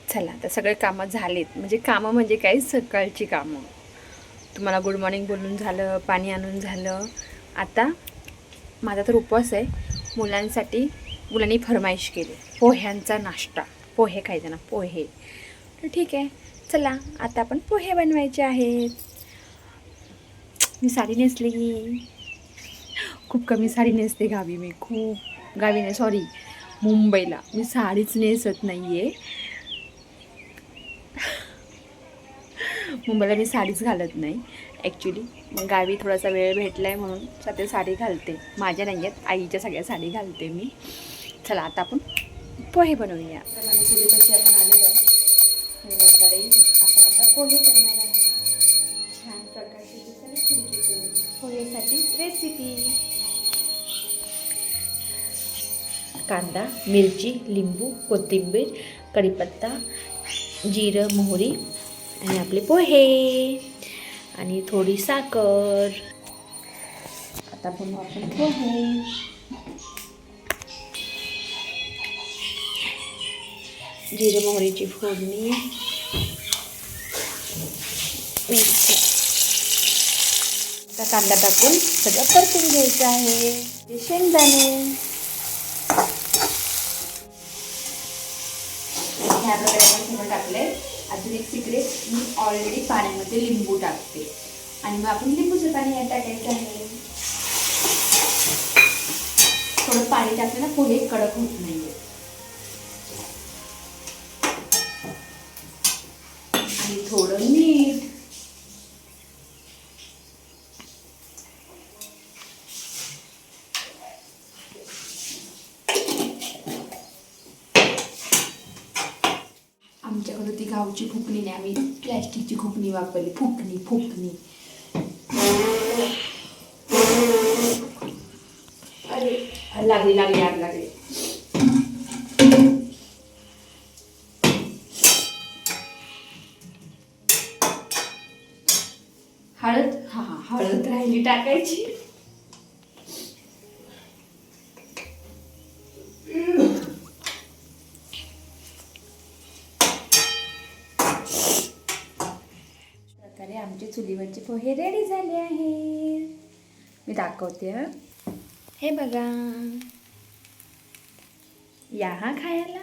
चला आता सगळे कामं झालेत, म्हणजे कामं म्हणजे काय, सकाळची कामं. तुम्हाला गुड मॉर्निंग बोलून झालं, पाणी आणून झालं. आता माझा तर उपवास आहे. मुलांनी फरमाईश केली पोह्यांचा नाश्ता, पोहे खायचे ना, पोहे. तर ठीक आहे, चला आता आपण पोहे बनवायचे आहेत. मी साडी नेसली, खूप कमी साडी नेसते गावी. मी खूप गावी नाही, सॉरी, मुंबईला मी साडीच नेसत नाही आहे. मुंबईला मी साडीच घालत नाही ॲक्च्युली. मग गावी थोडासा वेळ भेटला आहे म्हणून सध्या साडी घालते. माझ्या नाही आहेत, आईच्या सगळ्या साडी घालते मी. चला आता आपण पोहे बनवूया. चुलीपाशी आपण आलेलो आहे. आपण आता पोहे करणार आहे. छान प्रकारची दिसायला खिडकीतून पोहेसाठी रेसिपी. कांदा, मिरची, लिंबू, कोथिंबीर, कढीपत्ता, जिरं, मोहरी आणि आपले पोहे आणि थोडी साखर. आता बनवू आपण पोहे. जिरं मोहरीची फोडणी, मिरची, आता कांदा टाकून सगळं परतून घ्यायचं आहे. ते शेंगदाणे ह्या प्रकारे आपण सगळं टाकले. अजून एक सिक्रेट, मी ऑलरेडी पाण्यामध्ये लिंबू टाकते आणि मग आपण लिंबूचं पाणी यात टाकायचं आहे. थोडं पाणी टाकलं ना पोहे कडक होत नाहीये. आणि थोडं मीठ. आमच्याकडे ती गावची फुकणी नाही, आम्ही प्लॅस्टिकची फुकणी वापरली. फुकणी. अरे लागली आग लागली. हळद राहिली टाकायची. प्रकारे आमचे चुलीवरचे पोहे रेडी झाले आहेत. मी दाखवते. हे बघा, या हा खायला.